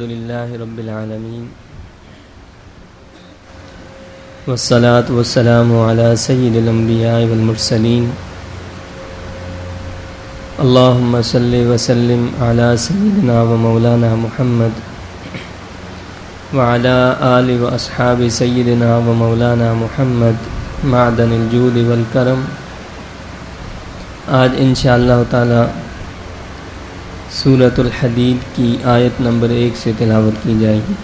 الحمد للہ رب العالمین والصلاة والسلام علی سید الانبیاء والمرسلین اللہم صلی وسلم علی سیدنا و مولانا محمد وعلی آل و اصحاب سیدنا و مولانا محمد معدن الجود والکرم۔ آج انشاءاللہ تعالی سورۃ الحدید کی آیت نمبر 1 سے تلاوت کی جائے گی۔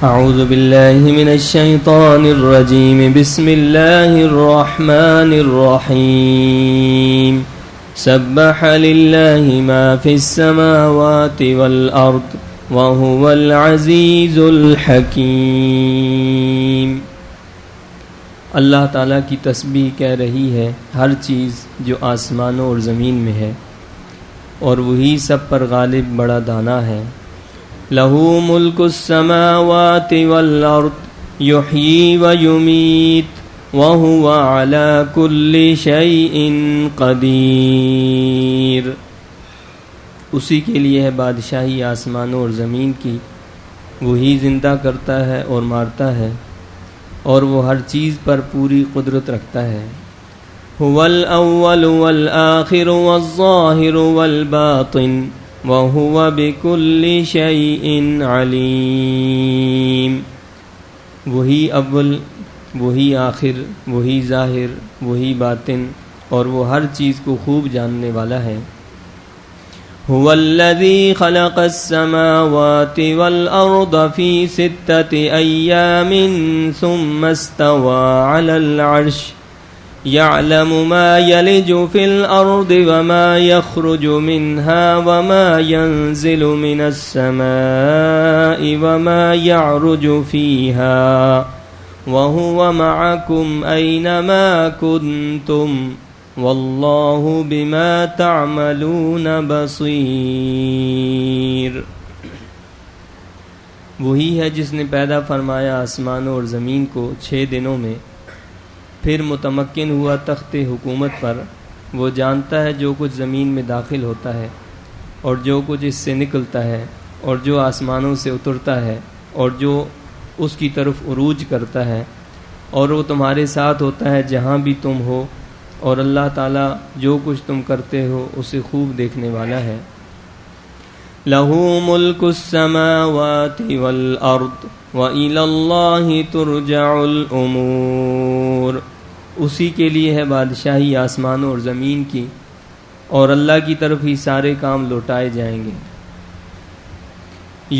اعوذ باللہ من الشیطان الرجیم، بسم اللہ الرحمن الرحیم۔ سبح للہ ما فی السماوات والارض وهو العزیز الحکیم۔ اللہ تعالیٰ کی تسبیح کہہ رہی ہے ہر چیز جو آسمانوں اور زمین میں ہے، اور وہی سب پر غالب بڑا دانا ہے۔ لَهُ مُلْكُ السَّمَاوَاتِ وَالْأَرْضِ يُحْيِي وَيُمِيتُ وَهُوَ عَلَى كُلِّ شَيْءٍ قَدِيرٌ۔ اسی کے لیے ہے بادشاہی آسمانوں اور زمین کی، وہی زندہ کرتا ہے اور مارتا ہے، اور وہ ہر چیز پر پوری قدرت رکھتا ہے۔ هو الأول والآخر والظاہر والباطن وهو بكل شيء علیم۔ وہی اول، وہی آخر، وہی ظاہر، وہی باطن، اور وہ ہر چیز کو خوب جاننے والا ہے۔ هو الذي خلق السماوات والأرض في 6 أيام ثم استوى على العرش يعلم ما يلج في الأرض وما يخرج منها وما ينزل من السماء وما يعرج فيها وهو معكم أينما كنتم واللہ بما تعملون بصیر۔ وہی ہے جس نے پیدا فرمایا آسمانوں اور زمین کو 6 دنوں میں، پھر متمکن ہوا تخت حکومت پر۔ وہ جانتا ہے جو کچھ زمین میں داخل ہوتا ہے اور جو کچھ اس سے نکلتا ہے، اور جو آسمانوں سے اترتا ہے اور جو اس کی طرف عروج کرتا ہے، اور وہ تمہارے ساتھ ہوتا ہے جہاں بھی تم ہو، اور اللہ تعالیٰ جو کچھ تم کرتے ہو اسے خوب دیکھنے والا ہے۔ لَهُ مُلْكُ السَّمَاوَاتِ وَالْأَرْضِ وَإِلَى اللَّهِ تُرْجَعُ الْأُمُورُ۔ اسی کے لیے ہے بادشاہی آسمانوں اور زمین کی، اور اللہ کی طرف ہی سارے کام لوٹائے جائیں گے۔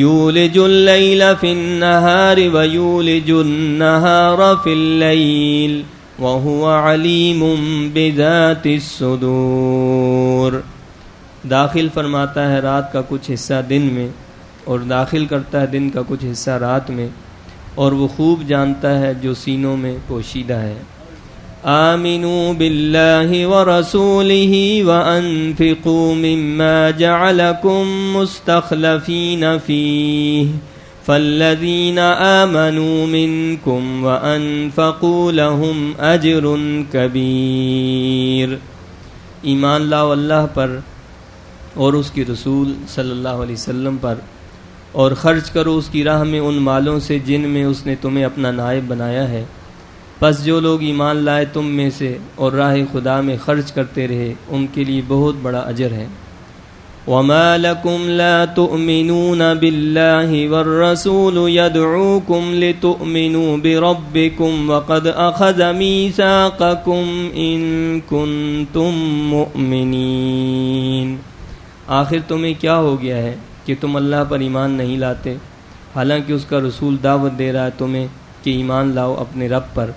یولج اللیل فی النہار ویولج النہار فی اللیل وَهُوَ عَلِيمٌ بِذَاتِ الصُّدُورِ۔ داخل فرماتا ہے رات کا کچھ حصہ دن میں، اور داخل کرتا ہے دن کا کچھ حصہ رات میں، اور وہ خوب جانتا ہے جو سینوں میں پوشیدہ ہے۔ آمنوا باللہ ورسولہ وانفقوا مما جعلکم مستخلفین فیہ فالذین آمنوا منکم وانفقوا لهم اجر کبیر۔ ایمان لاؤ اللہ پر اور اس کے رسول صلی اللہ علیہ وسلم پر، اور خرچ کرو اس کی راہ میں ان مالوں سے جن میں اس نے تمہیں اپنا نائب بنایا ہے۔ پس جو لوگ ایمان لائے تم میں سے اور راہ خدا میں خرچ کرتے رہے، ان کے لیے بہت بڑا اجر ہے۔ وَمَا لَكُمْ لَا تُؤْمِنُونَ بِاللَّهِ وَالرَّسُولُ يَدْعُوكُمْ لِتُؤْمِنُوا بِرَبِّكُمْ وَقَدْ أَخَذَ مِيثَاقَكُمْ إِن كُنتُم مُؤْمِنِينَ۔ آخر تمہیں کیا ہو گیا ہے کہ تم اللہ پر ایمان نہیں لاتے، حالانکہ اس کا رسول دعوت دے رہا ہے تمہیں کہ ایمان لاؤ اپنے رب پر،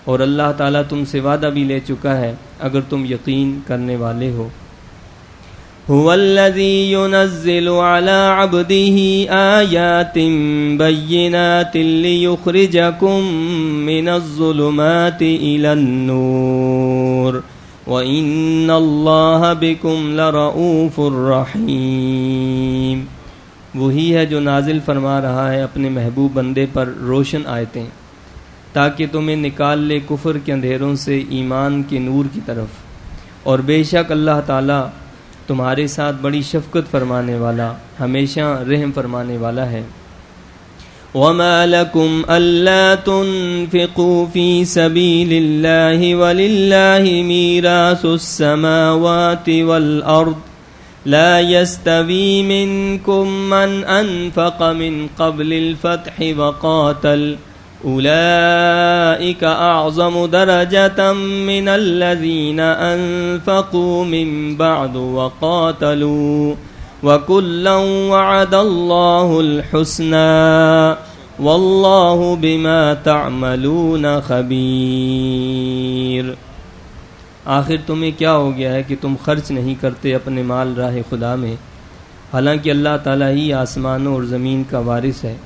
اور اللہ تعالیٰ تم سے وعدہ بھی لے چکا ہے اگر تم یقین کرنے والے ہو۔ هو الذی ينزل على عبده آیات بینات لیخرجکم من الظلمات الى النور وَإِنَّ اللَّهَ بِكُمْ لَرَؤُوفٌ رَحِيمٌ۔ وہی ہے جو نازل فرما رہا ہے اپنے محبوب بندے پر روشن آیتیں، تاکہ تمہیں نکال لے کفر کے اندھیروں سے ایمان کے نور کی طرف، اور بے شک اللہ تعالیٰ تمہارے ساتھ بڑی شفقت فرمانے والا، ہمیشہ رحم فرمانے والا ہے۔ وَمَا لَكُمْ أَلَّا تُنْفِقُوا فِي سَبِيلِ اللَّهِ وَلِلَّهِ مِيرَاثُ السَّمَاوَاتِ وَالْأَرْضِ لا يستوي منكم من أنفق من قبل الفتح وقاتل أولئك أعظم درجة من الذين أنفقوا من بعد وقاتلوا وكلا وعد الله الحسنى والله بما تعملون خبير۔ آخر تمہیں کیا ہو گیا ہے کہ تم خرچ نہیں کرتے اپنے مال راہ خدا میں، حالانکہ اللہ تعالیٰ ہی آسمانوں اور زمین کا وارث ہے۔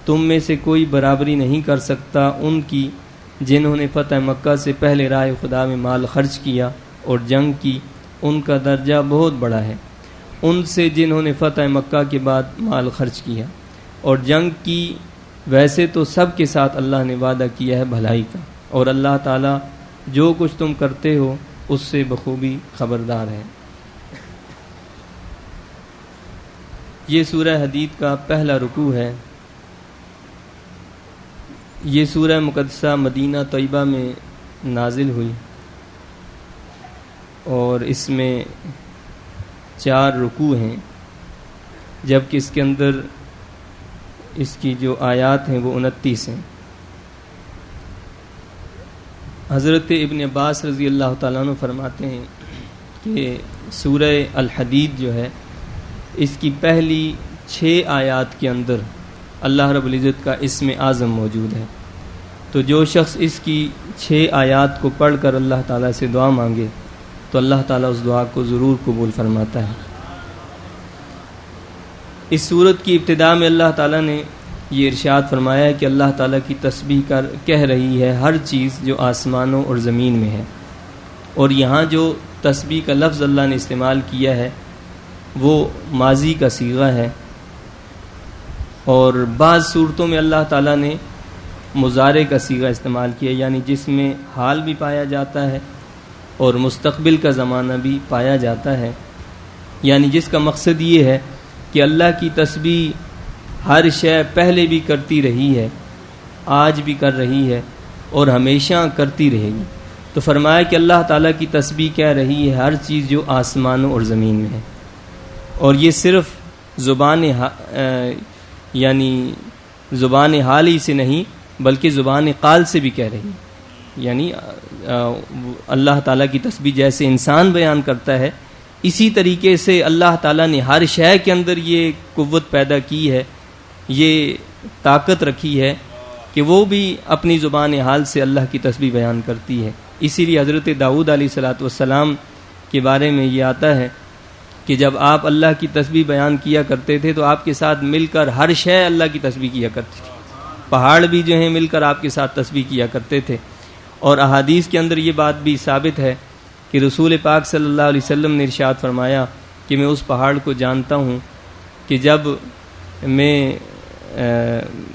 تم میں سے کوئی برابری نہیں کر سکتا ان کی جنہوں نے فتح مکہ سے پہلے راہ خدا میں مال خرچ کیا اور جنگ کی، ان کا درجہ بہت بڑا ہے ان سے جنہوں نے فتح مکہ کے بعد مال خرچ کیا اور جنگ کی۔ ویسے تو سب کے ساتھ اللہ نے وعدہ کیا ہے بھلائی کا، اور اللہ تعالیٰ جو کچھ تم کرتے ہو اس سے بخوبی خبردار ہے۔ یہ سورہ حدید کا پہلا رکوع ہے۔ یہ سورہ مقدسہ مدینہ طیبہ میں نازل ہوئی اور اس میں 4 رکوع ہیں، جبکہ اس کے اندر اس کی جو آیات ہیں وہ 29 ہیں۔ حضرت ابن عباس رضی اللہ تعالیٰ عنہ فرماتے ہیں کہ سورہ الحدید جو ہے اس کی پہلی 6 آیات کے اندر اللہ رب العزت کا اسم اعظم موجود ہے، تو جو شخص اس کی 6 آیات کو پڑھ کر اللہ تعالیٰ سے دعا مانگے تو اللہ تعالیٰ اس دعا کو ضرور قبول فرماتا ہے۔ اس سورت کی ابتدا میں اللہ تعالیٰ نے یہ ارشاد فرمایا ہے کہ اللہ تعالیٰ کی تسبیح کہہ رہی ہے ہر چیز جو آسمانوں اور زمین میں ہے، اور یہاں جو تسبیح کا لفظ اللہ نے استعمال کیا ہے وہ ماضی کا صیغہ ہے، اور بعض صورتوں میں اللہ تعالیٰ نے مضارع کا صیغہ استعمال کیا، یعنی جس میں حال بھی پایا جاتا ہے اور مستقبل کا زمانہ بھی پایا جاتا ہے، یعنی جس کا مقصد یہ ہے کہ اللہ کی تسبیح ہر شے پہلے بھی کرتی رہی ہے، آج بھی کر رہی ہے اور ہمیشہ کرتی رہے گی۔ تو فرمایا کہ اللہ تعالیٰ کی تسبیح کہہ رہی ہے ہر چیز جو آسمانوں اور زمین میں ہے، اور یہ صرف زبان حال ہی سے نہیں بلکہ زبان قال سے بھی کہہ رہی ہے، یعنی اللہ تعالیٰ کی تسبیح جیسے انسان بیان کرتا ہے اسی طریقے سے اللہ تعالیٰ نے ہر شے کے اندر یہ قوت پیدا کی ہے، یہ طاقت رکھی ہے کہ وہ بھی اپنی زبان حال سے اللہ کی تسبیح بیان کرتی ہے۔ اسی لیے حضرت داؤد علیہ السلام کے بارے میں یہ آتا ہے کہ جب آپ اللہ کی تسبیح بیان کیا کرتے تھے تو آپ کے ساتھ مل کر ہر شے اللہ کی تسبیح کیا کرتی تھی، پہاڑ بھی جو ہیں مل کر آپ کے ساتھ تسبیح کیا کرتے تھے۔ اور احادیث کے اندر یہ بات بھی ثابت ہے کہ رسول پاک صلی اللہ علیہ وسلم نے ارشاد فرمایا کہ میں اس پہاڑ کو جانتا ہوں کہ جب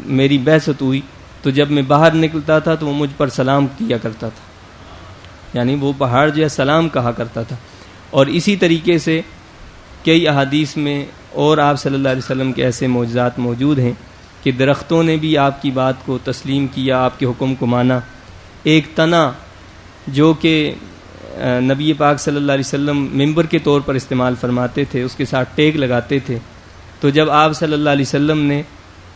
میری بعثت ہوئی تو جب میں باہر نکلتا تھا تو وہ مجھ پر سلام کیا کرتا تھا، یعنی وہ پہاڑ جو ہے سلام کہا کرتا تھا۔ اور اسی طریقے سے کئی احادیث میں اور آپ صلی اللہ علیہ وسلم کے ایسے معجزات موجود ہیں کہ درختوں نے بھی آپ کی بات کو تسلیم کیا، آپ کے حکم کو مانا۔ ایک تنا جو کہ نبی پاک صلی اللہ علیہ وسلم ممبر کے طور پر استعمال فرماتے تھے، اس کے ساتھ ٹیک لگاتے تھے، تو جب آپ صلی اللہ علیہ وسلم نے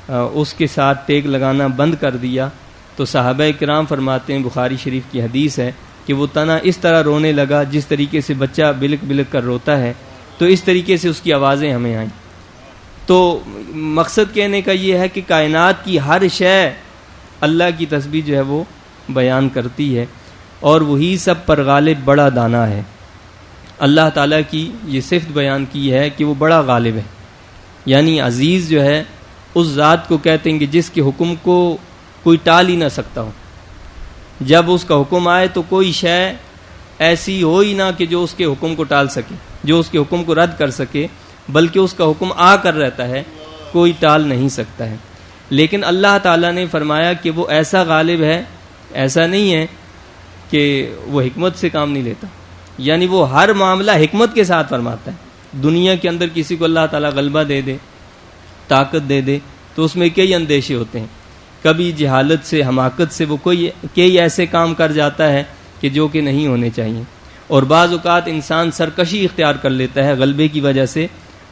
اس کے ساتھ ٹیک لگانا بند کر دیا تو صحابہ کرام فرماتے ہیں، بخاری شریف کی حدیث ہے کہ وہ تنا اس طرح رونے لگا جس طریقے سے بچہ بلک بلک کر روتا ہے، تو اس طریقے سے اس کی آوازیں ہمیں آئیں۔ تو مقصد کہنے کا یہ ہے کہ کائنات کی ہر شے اللہ کی تسبیح جو ہے وہ بیان کرتی ہے، اور وہی سب پر غالب بڑا دانا ہے۔ اللہ تعالیٰ کی یہ صفت بیان کی ہے کہ وہ بڑا غالب ہے، یعنی عزیز جو ہے اس ذات کو کہتے ہیں کہ جس کے حکم کو کوئی ٹال ہی نہ سکتا ہو، جب اس کا حکم آئے تو کوئی شے ایسی ہو ہی نہ کہ جو اس کے حکم کو ٹال سکے، جو اس کے حکم کو رد کر سکے، بلکہ اس کا حکم آ کر رہتا ہے، کوئی ٹال نہیں سکتا ہے۔ لیکن اللہ تعالیٰ نے فرمایا کہ وہ ایسا غالب ہے، ایسا نہیں ہے کہ وہ حکمت سے کام نہیں لیتا، یعنی وہ ہر معاملہ حکمت کے ساتھ فرماتا ہے، دنیا کے اندر کسی کو اللہ تعالیٰ غلبہ دے دے، طاقت دے دے، تو اس میں کئی اندیشے ہوتے ہیں. کبھی جہالت سے، حماقت سے وہ کئی ایسے کام کر جاتا ہے کہ جو کہ نہیں ہونے چاہیے، اور بعض اوقات انسان سرکشی اختیار کر لیتا ہے غلبے کی وجہ سے.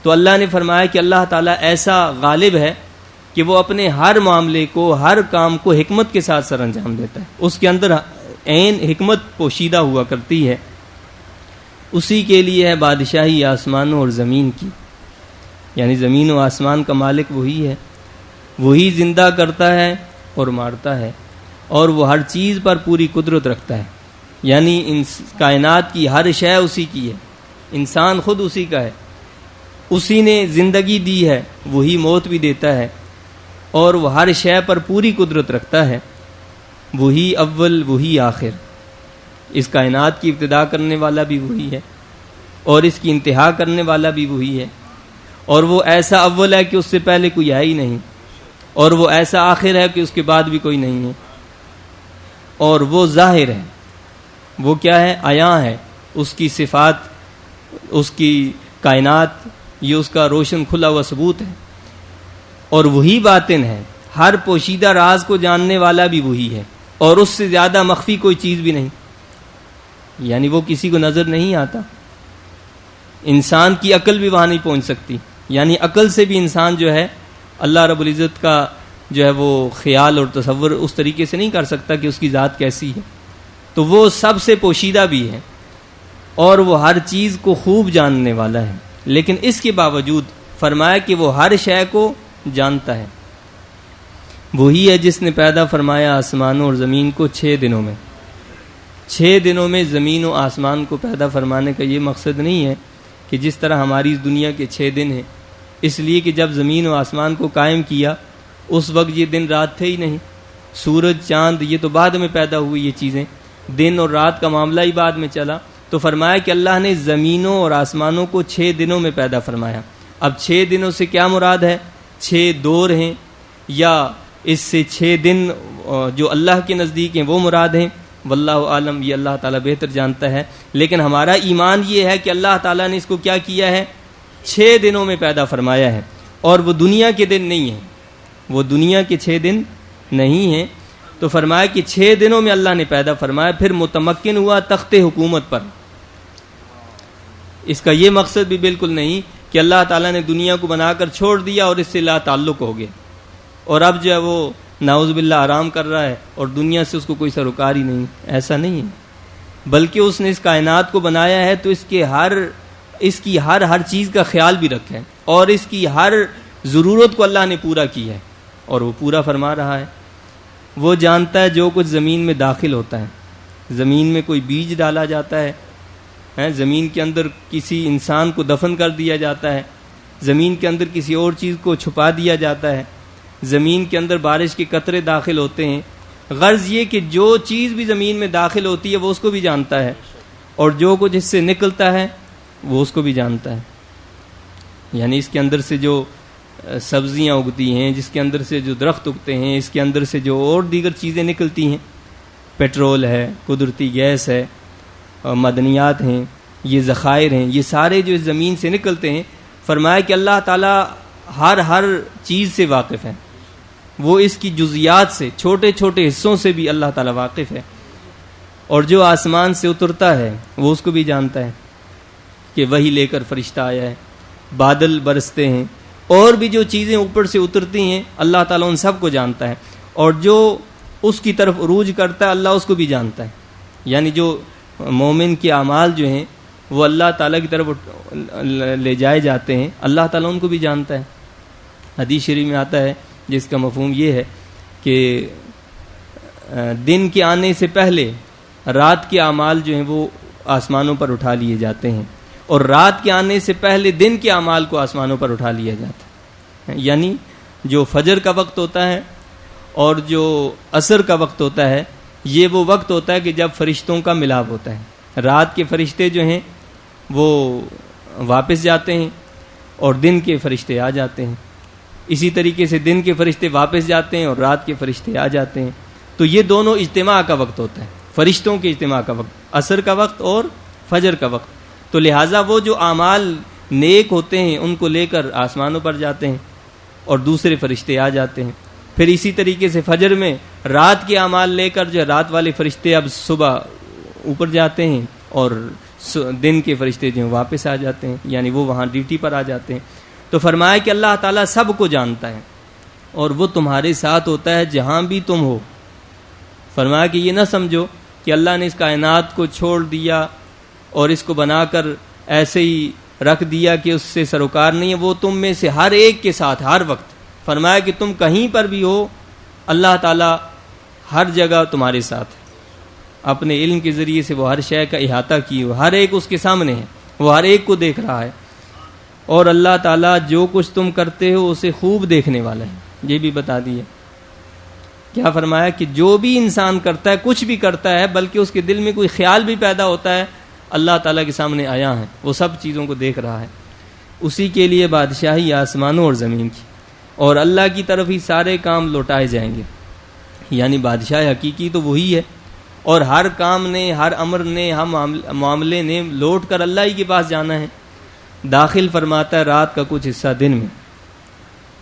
تو اللہ نے فرمایا کہ اللہ تعالیٰ ایسا غالب ہے کہ وہ اپنے ہر معاملے کو، ہر کام کو حکمت کے ساتھ سر انجام دیتا ہے. اس کے اندر عین حکمت پوشیدہ ہوا کرتی ہے. اسی کے لیے ہے بادشاہی آسمانوں اور زمین کی، یعنی زمین و آسمان کا مالک وہی ہے. وہی زندہ کرتا ہے اور مارتا ہے، اور وہ ہر چیز پر پوری قدرت رکھتا ہے. یعنی ان کائنات کی ہر شے اسی کی ہے، انسان خود اسی کا ہے. اسی نے زندگی دی ہے، وہی موت بھی دیتا ہے، اور وہ ہر شے پر پوری قدرت رکھتا ہے. وہی اول وہی آخر. اس کائنات کی ابتدا کرنے والا بھی وہی ہے، اور اس کی انتہا کرنے والا بھی وہی ہے. اور وہ ایسا اول ہے کہ اس سے پہلے کوئی ہے ہی نہیں، اور وہ ایسا آخر ہے کہ اس کے بعد بھی کوئی نہیں ہے. اور وہ ظاہر ہے، وہ کیا ہے؟ عیاں ہے. اس کی صفات، اس کی کائنات، یہ اس کا روشن کھلا ہوا ثبوت ہے. اور وہی باطن ہے، ہر پوشیدہ راز کو جاننے والا بھی وہی ہے، اور اس سے زیادہ مخفی کوئی چیز بھی نہیں. یعنی وہ کسی کو نظر نہیں آتا. انسان کی عقل بھی وہاں نہیں پہنچ سکتی. یعنی عقل سے بھی انسان جو ہے اللہ رب العزت کا جو ہے وہ خیال اور تصور اس طریقے سے نہیں کر سکتا کہ اس کی ذات کیسی ہے. تو وہ سب سے پوشیدہ بھی ہے، اور وہ ہر چیز کو خوب جاننے والا ہے. لیکن اس کے باوجود فرمایا کہ وہ ہر شے کو جانتا ہے. وہی ہے جس نے پیدا فرمایا آسمانوں اور زمین کو 6 دنوں میں. 6 دنوں میں زمین و آسمان کو پیدا فرمانے کا یہ مقصد نہیں ہے کہ جس طرح ہماری اس دنیا کے 6 دن ہیں، اس لیے کہ جب زمین و آسمان کو قائم کیا اس وقت یہ دن رات تھے ہی نہیں. سورج، چاند، یہ تو بعد میں پیدا ہوئی یہ چیزیں. دن اور رات کا معاملہ ہی بعد میں چلا. تو فرمایا کہ اللہ نے زمینوں اور آسمانوں کو 6 دنوں میں پیدا فرمایا. اب 6 دنوں سے کیا مراد ہے؟ 6 دور ہیں، یا اس سے 6 دن جو اللہ کے نزدیک ہیں وہ مراد ہیں. واللہ عالم، یہ اللہ تعالیٰ بہتر جانتا ہے. لیکن ہمارا ایمان یہ ہے کہ اللہ تعالیٰ نے اس کو کیا کیا ہے؟ 6 دنوں میں پیدا فرمایا ہے. اور وہ دنیا کے دن نہیں ہیں، وہ دنیا کے 6 دن نہیں ہیں. تو فرمایا کہ 6 دنوں میں اللہ نے پیدا فرمایا. پھر متمکن ہوا تخت حکومت پر. اس کا یہ مقصد بھی بالکل نہیں کہ اللہ تعالیٰ نے دنیا کو بنا کر چھوڑ دیا اور اس سے لا تعلق ہو گیا، اور اب جو ہے وہ نعوذ باللہ آرام کر رہا ہے اور دنیا سے اس کو کوئی سروکار ہی نہیں. ایسا نہیں ہے، بلکہ اس نے اس کائنات کو بنایا ہے تو اس کی ہر چیز کا خیال بھی رکھا ہے، اور اس کی ہر ضرورت کو اللہ نے پورا کیا ہے، اور وہ پورا فرما رہا ہے. وہ جانتا ہے جو کچھ زمین میں داخل ہوتا ہے. زمین میں کوئی بیج ڈالا جاتا ہے، زمین کے اندر کسی انسان کو دفن کر دیا جاتا ہے، زمین کے اندر کسی اور چیز کو چھپا دیا جاتا ہے، زمین کے اندر بارش کے قطرے داخل ہوتے ہیں. غرض یہ کہ جو چیز بھی زمین میں داخل ہوتی ہے وہ اس کو بھی جانتا ہے، اور جو کچھ اس سے نکلتا ہے وہ اس کو بھی جانتا ہے. یعنی اس کے اندر سے جو سبزیاں اگتی ہیں، جس کے اندر سے جو درخت اگتے ہیں، اس کے اندر سے جو اور دیگر چیزیں نکلتی ہیں، پیٹرول ہے، قدرتی گیس ہے، معدنیات ہیں، یہ ذخائر ہیں، یہ سارے جو اس زمین سے نکلتے ہیں. فرمایا کہ اللہ تعالیٰ ہر چیز سے واقف ہے. وہ اس کی جزیات سے، چھوٹے چھوٹے حصوں سے بھی اللہ تعالیٰ واقف ہے. اور جو آسمان سے اترتا ہے وہ اس کو بھی جانتا ہے کہ وہی لے کر فرشتہ آیا ہے. بادل برستے ہیں، اور بھی جو چیزیں اوپر سے اترتی ہیں اللہ تعالیٰ ان سب کو جانتا ہے. اور جو اس کی طرف عروج کرتا ہے اللہ اس کو بھی جانتا ہے. یعنی جو مومن کے اعمال جو ہیں وہ اللہ تعالیٰ کی طرف لے جائے جاتے ہیں، اللہ تعالیٰ ان کو بھی جانتا ہے. حدیث شریف میں آتا ہے جس کا مفہوم یہ ہے کہ دن کے آنے سے پہلے رات کے اعمال جو ہیں وہ آسمانوں پر اٹھا لیے جاتے ہیں، اور رات کے آنے سے پہلے دن کے اعمال کو آسمانوں پر اٹھا لیا جاتا ہے. یعنی جو فجر کا وقت ہوتا ہے اور جو عصر کا وقت ہوتا ہے، یہ وہ وقت ہوتا ہے کہ جب فرشتوں کا ملاپ ہوتا ہے. رات کے فرشتے جو ہیں وہ واپس جاتے ہیں اور دن کے فرشتے آ جاتے ہیں. اسی طریقے سے دن کے فرشتے واپس جاتے ہیں اور رات کے فرشتے آ جاتے ہیں. تو یہ دونوں اجتماع کا وقت ہوتا ہے، فرشتوں کے اجتماع کا وقت، عصر کا وقت اور فجر کا وقت. تو لہٰذا وہ جو اعمال نیک ہوتے ہیں ان کو لے کر آسمانوں پر جاتے ہیں اور دوسرے فرشتے آ جاتے ہیں. پھر اسی طریقے سے فجر میں رات کے اعمال لے کر جو رات والے فرشتے اب صبح اوپر جاتے ہیں اور دن کے فرشتے جو ہیں واپس آ جاتے ہیں، یعنی وہ وہاں ڈیوٹی پر آ جاتے ہیں. تو فرمایا کہ اللہ تعالیٰ سب کو جانتا ہے اور وہ تمہارے ساتھ ہوتا ہے جہاں بھی تم ہو. فرمایا کہ یہ نہ سمجھو کہ اللہ نے اس کائنات کو چھوڑ دیا اور اس کو بنا کر ایسے ہی رکھ دیا کہ اس سے سروکار نہیں ہے. وہ تم میں سے ہر ایک کے ساتھ ہر وقت. فرمایا کہ تم کہیں پر بھی ہو اللہ تعالیٰ ہر جگہ تمہارے ساتھ ہے. اپنے علم کے ذریعے سے وہ ہر شے کا احاطہ کی ہو، ہر ایک اس کے سامنے ہے، وہ ہر ایک کو دیکھ رہا ہے. اور اللہ تعالیٰ جو کچھ تم کرتے ہو اسے خوب دیکھنے والا ہے. یہ بھی بتا دیا. کیا فرمایا کہ جو بھی انسان کرتا ہے، کچھ بھی کرتا ہے، بلکہ اس کے دل میں کوئی خیال بھی پیدا ہوتا ہے، اللہ تعالیٰ کے سامنے آیا ہے، وہ سب چیزوں کو دیکھ رہا ہے. اسی کے لیے بادشاہی آسمانوں اور زمین کی، اور اللہ کی طرف ہی سارے کام لوٹائے جائیں گے. یعنی بادشاہ حقیقی تو وہی ہے، اور ہر کام نے، ہر امر نے، ہر معاملے نے لوٹ کر اللہ ہی کے پاس جانا ہے. داخل فرماتا ہے رات کا کچھ حصہ دن میں.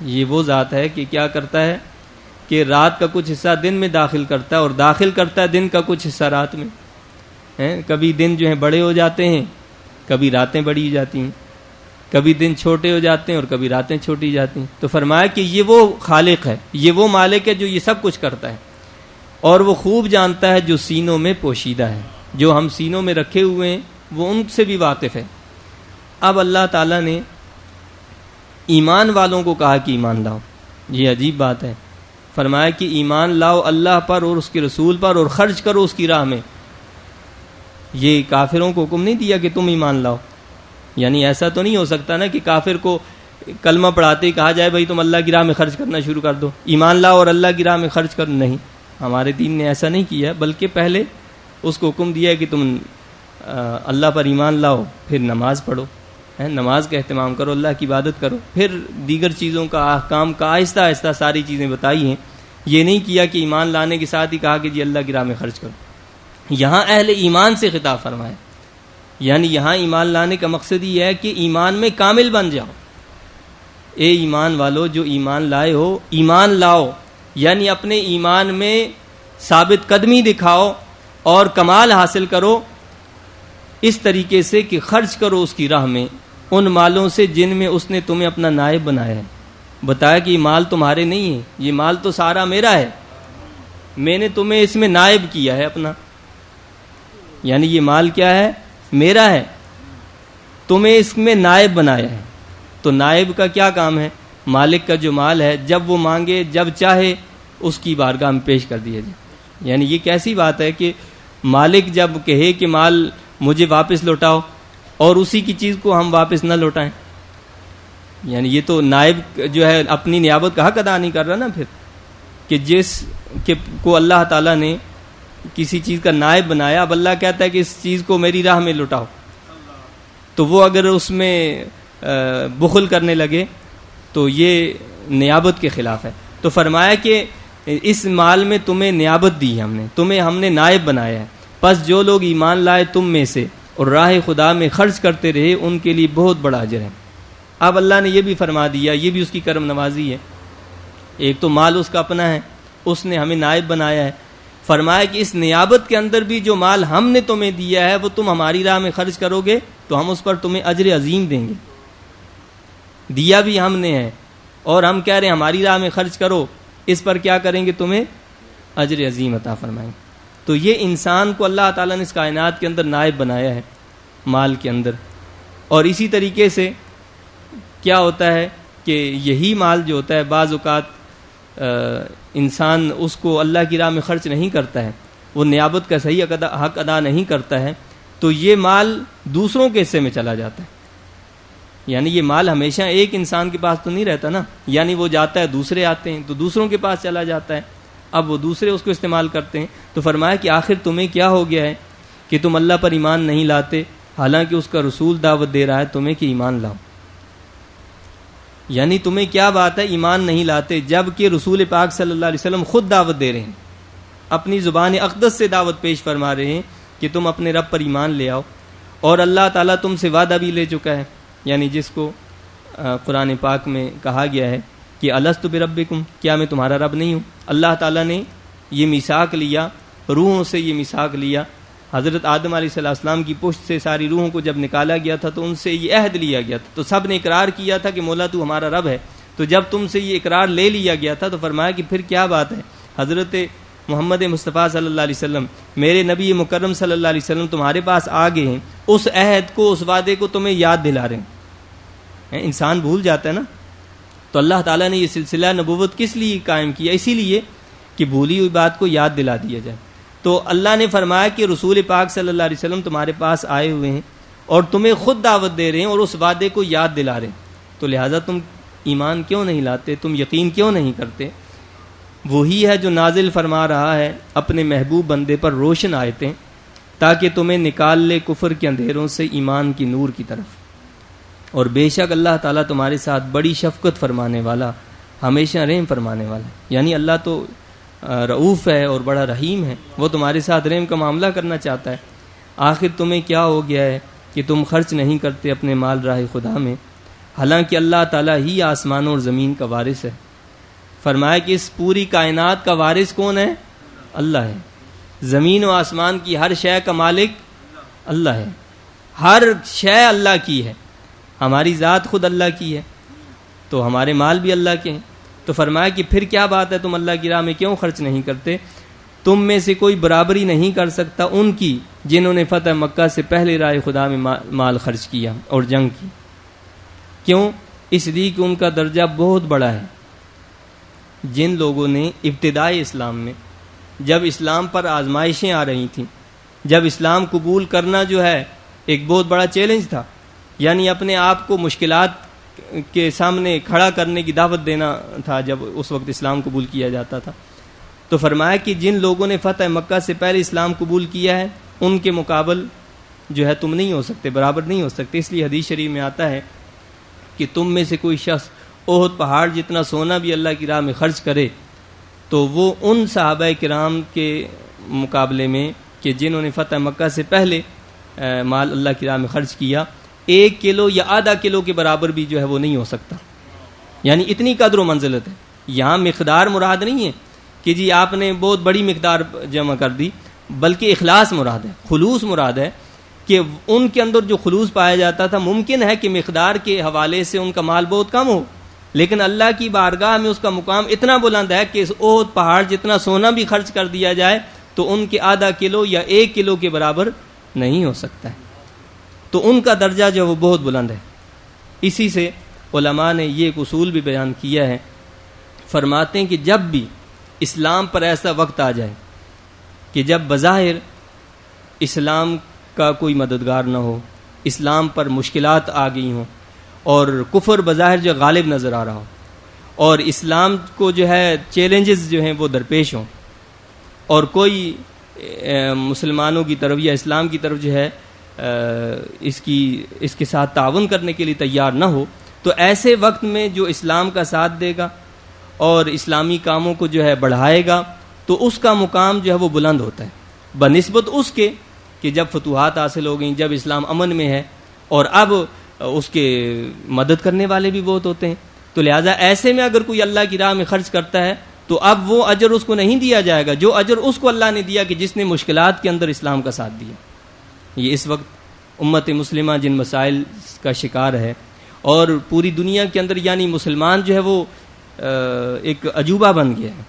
یہ وہ ذات ہے کہ کیا کرتا ہے کہ رات کا کچھ حصہ دن میں داخل کرتا ہے اور داخل کرتا ہے دن کا کچھ حصہ رات میں. کبھی دن جو ہیں بڑے ہو جاتے ہیں، کبھی راتیں بڑی ہو جاتی ہیں، کبھی دن چھوٹے ہو جاتے ہیں اور کبھی راتیں چھوٹی جاتی ہیں. تو فرمایا کہ یہ وہ خالق ہے، یہ وہ مالک ہے جو یہ سب کچھ کرتا ہے، اور وہ خوب جانتا ہے جو سینوں میں پوشیدہ ہے. جو ہم سینوں میں رکھے ہوئے ہیں وہ ان سے بھی واقف ہے. اب اللہ تعالیٰ نے ایمان والوں کو کہا کہ ایمان لاؤ. یہ عجیب بات ہے. فرمایا کہ ایمان لاؤ اللہ پر اور اس کے رسول پر اور خرچ کرو اس کی راہ میں. یہ کافروں کو حکم نہیں دیا کہ تم ایمان لاؤ. یعنی ایسا تو نہیں ہو سکتا نا کہ کافر کو کلمہ پڑھاتے ہی کہا جائے بھائی تم اللہ کی راہ میں خرچ کرنا شروع کر دو، ایمان لاؤ اور اللہ کی راہ میں خرچ کرو. نہیں، ہمارے دین نے ایسا نہیں کیا، بلکہ پہلے اس کو حکم دیا کہ تم اللہ پر ایمان لاؤ، پھر نماز پڑھو، نماز کا اہتمام کرو، اللہ کی عبادت کرو، پھر دیگر چیزوں کا احکام کا آہستہ آہستہ ساری چیزیں بتائی ہیں. یہ نہیں کیا کہ ایمان لانے کے ساتھ ہی کہا کہ جی اللہ کی راہ میں خرچ کرو. یہاں اہل ایمان سے خطاب فرمایا. یعنی یہاں ایمان لانے کا مقصد یہ ہے کہ ایمان میں کامل بن جاؤ. اے ایمان والو جو ایمان لائے ہو، ایمان لاؤ، یعنی اپنے ایمان میں ثابت قدمی دکھاؤ اور کمال حاصل کرو اس طریقے سے کہ خرچ کرو اس کی راہ میں ان مالوں سے جن میں اس نے تمہیں اپنا نائب بنایا ہے. بتایا کہ یہ مال تمہارے نہیں ہے، یہ مال تو سارا میرا ہے، میں نے تمہیں اس میں نائب کیا ہے اپنا. یعنی یہ مال کیا ہے؟ میرا ہے، تمہیں اس میں نائب بنایا ہے. تو نائب کا کیا کام ہے؟ مالک کا جو مال ہے جب وہ مانگے جب چاہے اس کی بارگاہ میں پیش کر دیا جائے. یعنی یہ کیسی بات ہے کہ مالک جب کہے کہ مال مجھے واپس لوٹاؤ اور اسی کی چیز کو ہم واپس نہ لوٹائیں. یعنی یہ تو نائب جو ہے اپنی نیابت کا حق ادا نہیں کر رہا نا پھر، کہ جس کو اللہ تعالیٰ نے کسی چیز کا نائب بنایا، اب اللہ کہتا ہے کہ اس چیز کو میری راہ میں لوٹاؤ، تو وہ اگر اس میں بخل کرنے لگے تو یہ نیابت کے خلاف ہے. تو فرمایا کہ اس مال میں تمہیں نیابت دی ہے، ہم نے نائب بنایا ہے. پس جو لوگ ایمان لائے تم میں سے اور راہ خدا میں خرچ کرتے رہے ان کے لیے بہت بڑا اجر ہے. اب اللہ نے یہ بھی فرما دیا، یہ بھی اس کی کرم نوازی ہے. ایک تو مال اس کا اپنا ہے، اس نے ہمیں نائب بنایا ہے. فرمایا کہ اس نیابت کے اندر بھی جو مال ہم نے تمہیں دیا ہے وہ تم ہماری راہ میں خرچ کرو گے تو ہم اس پر تمہیں اجر عظیم دیں گے. دیا بھی ہم نے ہے اور ہم کہہ رہے ہیں ہماری راہ میں خرچ کرو، اس پر کیا کریں گے؟ تمہیں اجر عظیم عطا فرمائیں. تو یہ انسان کو اللہ تعالیٰ نے اس کائنات کے اندر نائب بنایا ہے مال کے اندر. اور اسی طریقے سے کیا ہوتا ہے کہ یہی مال جو ہوتا ہے بعض اوقات انسان اس کو اللہ کی راہ میں خرچ نہیں کرتا ہے، وہ نیابت کا صحیح حق ادا نہیں کرتا ہے، تو یہ مال دوسروں کے حصے میں چلا جاتا ہے. یعنی یہ مال ہمیشہ ایک انسان کے پاس تو نہیں رہتا نا، یعنی وہ جاتا ہے، دوسرے آتے ہیں تو دوسروں کے پاس چلا جاتا ہے، اب وہ دوسرے اس کو استعمال کرتے ہیں. تو فرمایا کہ آخر تمہیں کیا ہو گیا ہے کہ تم اللہ پر ایمان نہیں لاتے حالانکہ اس کا رسول دعوت دے رہا ہے تمہیں کہ ایمان لاؤ. یعنی تمہیں کیا بات ہے ایمان نہیں لاتے جب کہ رسول پاک صلی اللہ علیہ وسلم خود دعوت دے رہے ہیں، اپنی زبان اقدس سے دعوت پیش فرما رہے ہیں کہ تم اپنے رب پر ایمان لے آؤ، اور اللہ تعالیٰ تم سے وعدہ بھی لے چکا ہے یعنی جس کو قرآن پاک میں کہا گیا ہے کہ الست بربکم، کیا میں تمہارا رب نہیں ہوں؟ اللہ تعالیٰ نے یہ میثاق لیا، روحوں سے یہ میثاق لیا. حضرت آدم علیہ السلام کی پشت سے ساری روحوں کو جب نکالا گیا تھا تو ان سے یہ عہد لیا گیا تھا، تو سب نے اقرار کیا تھا کہ مولا تو ہمارا رب ہے. تو جب تم سے یہ اقرار لے لیا گیا تھا تو فرمایا کہ پھر کیا بات ہے، حضرت محمد مصطفیٰ صلی اللہ علیہ وسلم، میرے نبی مکرم صلی اللہ علیہ وسلم تمہارے پاس آ گئے ہیں، اس عہد کو، اس وعدے کو تمہیں یاد دلا رہے ہیں. انسان بھول جاتا ہے نا. تو اللہ تعالیٰ نے یہ سلسلہ نبوت کس لیے قائم کیا؟ اسی لیے کہ بھولی ہوئی بات کو یاد دلا دیا جائے. تو اللہ نے فرمایا کہ رسول پاک صلی اللہ علیہ وسلم تمہارے پاس آئے ہوئے ہیں اور تمہیں خود دعوت دے رہے ہیں اور اس وعدے کو یاد دلا رہے ہیں. تو لہٰذا تم ایمان کیوں نہیں لاتے؟ تم یقین کیوں نہیں کرتے؟ وہی ہے جو نازل فرما رہا ہے اپنے محبوب بندے پر روشن آیتیں تاکہ تمہیں نکال لے کفر کے اندھیروں سے ایمان کی نور کی طرف. اور بے شک اللہ تعالیٰ تمہارے ساتھ بڑی شفقت فرمانے والا، ہمیشہ رحم فرمانے والا ہے. یعنی اللہ تو رؤوف ہے اور بڑا رحیم ہے، وہ تمہارے ساتھ رحم کا معاملہ کرنا چاہتا ہے. آخر تمہیں کیا ہو گیا ہے کہ تم خرچ نہیں کرتے اپنے مال راہ خدا میں، حالانکہ اللہ تعالیٰ ہی آسمانوں اور زمین کا وارث ہے. فرمایا کہ اس پوری کائنات کا وارث کون ہے؟ اللہ ہے. زمین و آسمان کی ہر شے کا مالک اللہ ہے. ہر شے اللہ کی ہے. ہماری ذات خود اللہ کی ہے، تو ہمارے مال بھی اللہ کے ہیں. تو فرمایا کہ پھر کیا بات ہے، تم اللہ کی راہ میں کیوں خرچ نہیں کرتے؟ تم میں سے کوئی برابری نہیں کر سکتا ان کی جنہوں نے فتح مکہ سے پہلے راہ خدا میں مال خرچ کیا اور جنگ کی. کیوں؟ اس لیے کہ ان کا درجہ بہت بڑا ہے. جن لوگوں نے ابتدائی اسلام میں، جب اسلام پر آزمائشیں آ رہی تھیں، جب اسلام قبول کرنا جو ہے ایک بہت بڑا چیلنج تھا، یعنی اپنے آپ کو مشکلات کے سامنے کھڑا کرنے کی دعوت دینا تھا جب اس وقت اسلام قبول کیا جاتا تھا. تو فرمایا کہ جن لوگوں نے فتح مکہ سے پہلے اسلام قبول کیا ہے ان کے مقابل جو ہے تم نہیں ہو سکتے، برابر نہیں ہو سکتے. اس لیے حدیث شریف میں آتا ہے کہ تم میں سے کوئی شخص احد پہاڑ جتنا سونا بھی اللہ کی راہ میں خرچ کرے تو وہ ان صحابہ کرام کے مقابلے میں کہ جنہوں نے فتح مکہ سے پہلے مال اللہ کی راہ میں خرچ کیا، 1 کلو یا آدھا کلو کے برابر بھی جو ہے وہ نہیں ہو سکتا. یعنی اتنی قدر و منزلت ہے. یہاں مقدار مراد نہیں ہے کہ جی آپ نے بہت بڑی مقدار جمع کر دی، بلکہ اخلاص مراد ہے، خلوص مراد ہے کہ ان کے اندر جو خلوص پایا جاتا تھا. ممکن ہے کہ مقدار کے حوالے سے ان کا مال بہت کم ہو، لیکن اللہ کی بارگاہ میں اس کا مقام اتنا بلند ہے کہ اس احد پہاڑ جتنا سونا بھی خرچ کر دیا جائے تو ان کے آدھا کلو یا 1 کلو کے برابر نہیں ہو سکتا ہے. تو ان کا درجہ جو وہ بہت بلند ہے. اسی سے علماء نے یہ ایک اصول بھی بیان کیا ہے. فرماتے ہیں کہ جب بھی اسلام پر ایسا وقت آ جائے کہ جب بظاہر اسلام کا کوئی مددگار نہ ہو، اسلام پر مشکلات آ گئی ہوں اور کفر بظاہر جو غالب نظر آ رہا ہو اور اسلام کو جو ہے چیلنجز جو ہیں وہ درپیش ہوں اور کوئی مسلمانوں کی طرف یا اسلام کی طرف جو ہے اس کے ساتھ تعاون کرنے کے لیے تیار نہ ہو، تو ایسے وقت میں جو اسلام کا ساتھ دے گا اور اسلامی کاموں کو جو ہے بڑھائے گا تو اس کا مقام جو ہے وہ بلند ہوتا ہے بنسبت اس کے کہ جب فتوحات حاصل ہو گئیں، جب اسلام امن میں ہے اور اب اس کے مدد کرنے والے بھی بہت ہوتے ہیں. تو لہٰذا ایسے میں اگر کوئی اللہ کی راہ میں خرچ کرتا ہے تو اب وہ اجر اس کو نہیں دیا جائے گا جو اجر اس کو اللہ نے دیا کہ جس نے مشکلات کے اندر اسلام کا ساتھ دیا. یہ اس وقت امت مسلمہ جن مسائل کا شکار ہے اور پوری دنیا کے اندر یعنی مسلمان جو ہے وہ ایک عجوبہ بن گیا ہے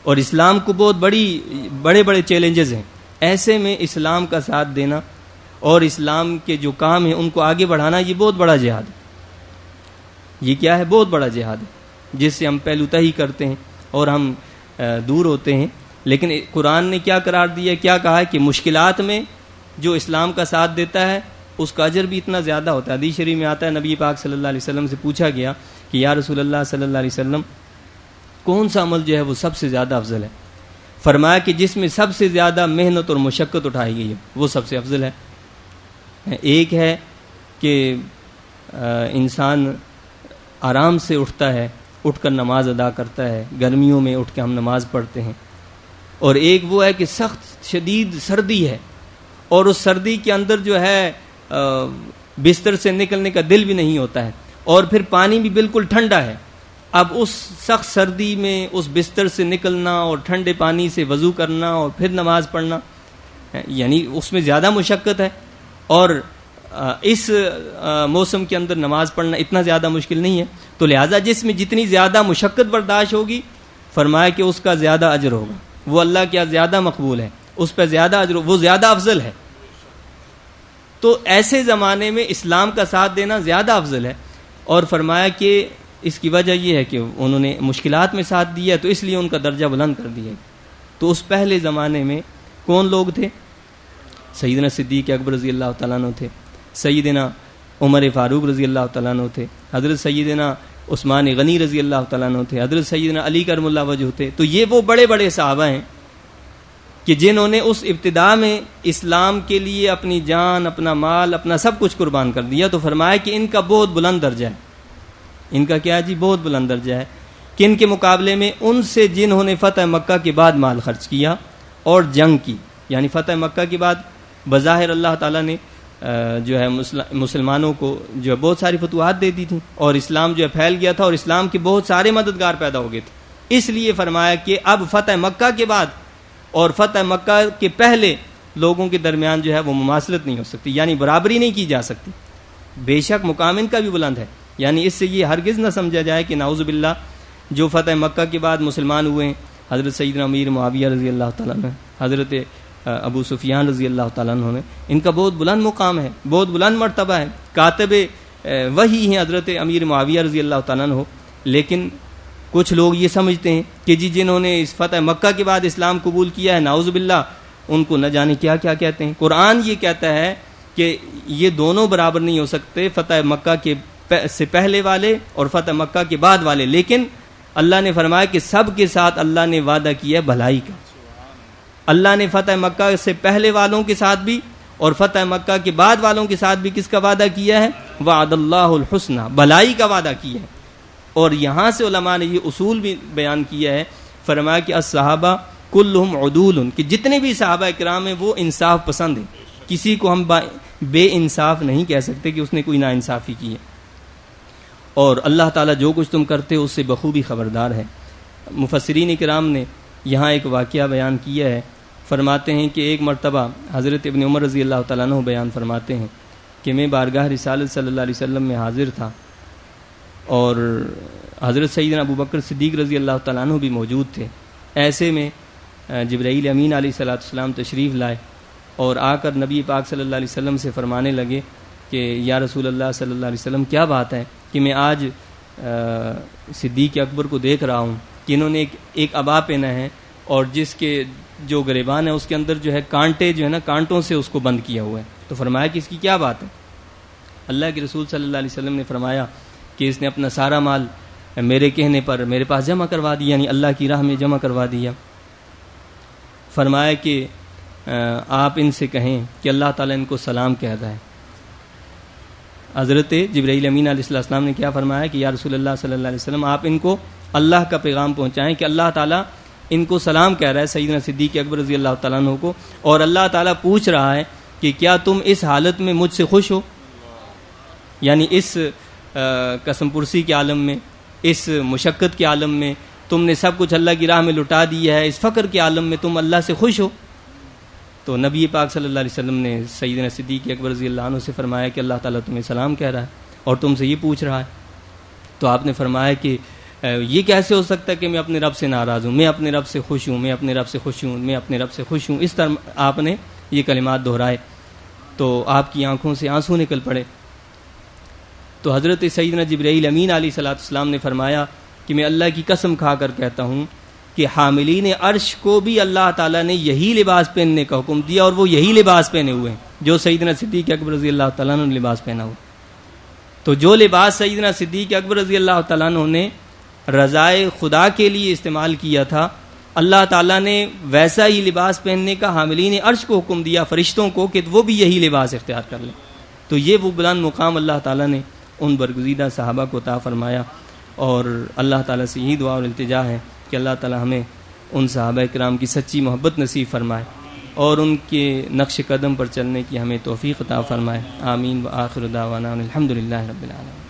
اور اسلام کو بہت بڑے چیلنجز ہیں. ایسے میں اسلام کا ساتھ دینا اور اسلام کے جو کام ہیں ان کو آگے بڑھانا یہ بہت بڑا جہاد ہے. یہ کیا ہے؟ بہت بڑا جہاد ہے جس سے ہم پہلو تہی کرتے ہیں اور ہم دور ہوتے ہیں. لیکن قرآن نے کیا قرار دیا، کیا کہا ہے کہ مشکلات میں جو اسلام کا ساتھ دیتا ہے اس کا اجر بھی اتنا زیادہ ہوتا ہے. حدیث شریف میں آتا ہے نبی پاک صلی اللہ علیہ وسلم سے پوچھا گیا کہ یا رسول اللہ صلی اللہ علیہ وسلم کون سا عمل جو ہے وہ سب سے زیادہ افضل ہے؟ فرمایا کہ جس میں سب سے زیادہ محنت اور مشقت اٹھائی گئی ہے وہ سب سے افضل ہے. ایک ہے کہ انسان آرام سے اٹھتا ہے، اٹھ کر نماز ادا کرتا ہے، گرمیوں میں اٹھ کے ہم نماز پڑھتے ہیں. اور ایک وہ ہے کہ سخت شدید سردی ہے اور اس سردی کے اندر جو ہے بستر سے نکلنے کا دل بھی نہیں ہوتا ہے، اور پھر پانی بھی بالکل ٹھنڈا ہے. اب اس سخت سردی میں اس بستر سے نکلنا اور ٹھنڈے پانی سے وضو کرنا اور پھر نماز پڑھنا، یعنی اس میں زیادہ مشقت ہے. اور اس موسم کے اندر نماز پڑھنا اتنا زیادہ مشکل نہیں ہے. تو لہٰذا جس میں جتنی زیادہ مشقت برداشت ہوگی، فرمایا کہ اس کا زیادہ اجر ہوگا، وہ اللہ کے زیادہ مقبول ہے، اس پہ زیادہ اجر، وہ زیادہ افضل ہے. تو ایسے زمانے میں اسلام کا ساتھ دینا زیادہ افضل ہے. اور فرمایا کہ اس کی وجہ یہ ہے کہ انہوں نے مشکلات میں ساتھ دیا تو اس لیے ان کا درجہ بلند کر دیا. تو اس پہلے زمانے میں کون لوگ تھے؟ سیدنا صدیق اکبر رضی اللہ تعالیٰ عنہ تھے، سیدنا عمر فاروق رضی اللہ تعالیٰ عنہ تھے، حضرت سیدنا عثمان غنی رضی اللہ تعالیٰ عنہ تھے، حضرت سیدنا علی کرم اللہ وجہ تھے. تو یہ وہ بڑے بڑے صحابہ ہیں کہ جنہوں نے اس ابتدا میں اسلام کے لیے اپنی جان، اپنا مال، اپنا سب کچھ قربان کر دیا. تو فرمایا کہ ان کا بہت بلند درجہ ہے. ان کا کیا جی؟ بہت بلند درجہ ہے. کن کے مقابلے میں؟ ان سے جنہوں نے فتح مکہ کے بعد مال خرچ کیا اور جنگ کی. یعنی فتح مکہ کے بعد بظاہر اللہ تعالیٰ نے جو ہے مسلمانوں کو جو ہے بہت ساری فتوحات دے دی تھیں، اور اسلام جو ہے پھیل گیا تھا، اور اسلام کے بہت سارے مددگار پیدا ہو گئے تھے. اس لیے فرمایا کہ اب فتح مکہ کے بعد اور فتح مکہ کے پہلے لوگوں کے درمیان جو ہے وہ مماثلت نہیں ہو سکتی، یعنی برابری نہیں کی جا سکتی. بے شک مقام ان کا بھی بلند ہے. یعنی اس سے یہ ہرگز نہ سمجھا جائے کہ نعوذ باللہ جو فتح مکہ کے بعد مسلمان ہوئے ہیں، حضرت سیدنا امیر معاویہ رضی اللہ تعالیٰ عنہ، حضرت ابو سفیان رضی اللہ تعالیٰ عنہ، ان کا بہت بلند مقام ہے، بہت بلند مرتبہ ہے. کاتب وحی ہیں حضرت امیر معاویہ رضی اللہ تعالیٰ عنہ. لیکن کچھ لوگ یہ سمجھتے ہیں کہ جی جنہوں نے اس فتح مکہ کے بعد اسلام قبول کیا ہے، نعوذ باللہ ان کو نہ جانے کیا کیا کہتے ہیں. قرآن یہ کہتا ہے کہ یہ دونوں برابر نہیں ہو سکتے، فتح مکہ کے سے پہلے والے اور فتح مکہ کے بعد والے. لیکن اللہ نے فرمایا کہ سب کے ساتھ اللہ نے وعدہ کیا ہے بھلائی کا. اللہ نے فتح مکہ سے پہلے والوں کے ساتھ بھی اور فتح مکہ کے بعد والوں کے ساتھ بھی کس کا وعدہ کیا ہے؟ وعد اللہ الحسنہ، بھلائی کا وعدہ کیا ہے. اور یہاں سے علماء نے یہ اصول بھی بیان کیا ہے. فرمایا کہ الصحابہ کلہم عدول، کہ جتنے بھی صحابہ کرام ہیں وہ انصاف پسند ہیں. کسی کو ہم بے انصاف نہیں کہہ سکتے کہ اس نے کوئی ناانصافی کی ہے. اور اللہ تعالیٰ جو کچھ تم کرتے ہو اس سے بخوبی خبردار ہے. مفسرین کرام نے یہاں ایک واقعہ بیان کیا ہے. فرماتے ہیں کہ ایک مرتبہ حضرت ابن عمر رضی اللہ تعالیٰ عنہ بیان فرماتے ہیں کہ میں بارگاہ رسالت صلی اللہ علیہ وسلم میں حاضر تھا، اور حضرت سیدنا ابو بکر صدیق رضی اللہ تعالیٰ عنہ بھی موجود تھے. ایسے میں جبرائیل امین علیہ السلام تشریف لائے اور آ کر نبی پاک صلی اللہ علیہ وسلم سے فرمانے لگے کہ یا رسول اللہ صلی اللہ علیہ وسلم کیا بات ہے کہ میں آج صدیق اکبر کو دیکھ رہا ہوں کہ انہوں نے ایک عبا پہنا ہے، اور جس کے جو گریبان ہے اس کے اندر جو ہے کانٹے جو ہے نا، کانٹوں سے اس کو بند کیا ہوا ہے. تو فرمایا کہ اس کی کیا بات ہے؟ اللہ کے رسول صلی اللہ علیہ وسلم نے فرمایا کہ اس نے اپنا سارا مال میرے کہنے پر میرے پاس جمع کروا دیا، یعنی اللہ کی راہ میں جمع کروا دیا. فرمایا کہ آپ ان سے کہیں کہ اللہ تعالیٰ ان کو سلام کہتا ہے. حضرت جبرائیل امین علیہ السلام نے کیا فرمایا کہ یا رسول اللہ صلی اللہ علیہ وسلم آپ ان کو اللہ کا پیغام پہنچائیں کہ اللہ تعالیٰ ان کو سلام کہہ رہا ہے، سیدنا صدیق اکبر رضی اللہ تعالیٰ عنہ کو، اور اللہ تعالیٰ پوچھ رہا ہے کہ کیا تم اس حالت میں مجھ سے خوش ہو؟ یعنی اس قسم پرسی کے عالم میں، اس مشقت کے عالم میں تم نے سب کچھ اللہ کی راہ میں لٹا دیا ہے، اس فقر کے عالم میں تم اللہ سے خوش ہو؟ تو نبی پاک صلی اللہ علیہ وسلم نے سیدنا صدیق اکبر رضی اللہ عنہ سے فرمایا کہ اللہ تعالیٰ تمہیں سلام کہہ رہا ہے اور تم سے یہ پوچھ رہا ہے. تو آپ نے فرمایا کہ یہ کیسے ہو سکتا ہے کہ میں اپنے رب سے ناراض ہوں، میں اپنے رب سے خوش ہوں، میں اپنے رب سے خوش ہوں، میں اپنے رب سے خوش ہوں. اس طرح آپ نے یہ کلمات دہرائے تو آپ کی آنکھوں سے آنسو نکل پڑے. تو حضرت سیدنا جبرائیل امین علیہ السلام نے فرمایا کہ میں اللہ کی قسم کھا کر کہتا ہوں کہ حاملین عرش کو بھی اللہ تعالیٰ نے یہی لباس پہننے کا حکم دیا، اور وہ یہی لباس پہنے ہوئے ہیں جو سیدنا صدیق اکبر رضی اللہ تعالیٰ عنہ نے لباس پہنا ہوا. تو جو لباس سیدنا صدیق اکبر رضی اللہ تعالیٰ عنہ نے رضائے خدا کے لیے استعمال کیا تھا، اللہ تعالیٰ نے ویسا ہی لباس پہننے کا حاملین عرش کو حکم دیا، فرشتوں کو، کہ وہ بھی یہی لباس اختیار کر لیں. تو یہ وہ بلند مقام اللہ تعالیٰ نے ان برگزیدہ صحابہ کو عطا فرمایا. اور اللہ تعالیٰ سے یہی دعا اور التجا ہے کہ اللہ تعالیٰ ہمیں ان صحابہ کرام کی سچی محبت نصیب فرمائے. اور ان کے نقش قدم پر چلنے کی ہمیں توفیق عطا فرمائے. آمین. وآخر دعوانا الحمدللہ رب العالمین.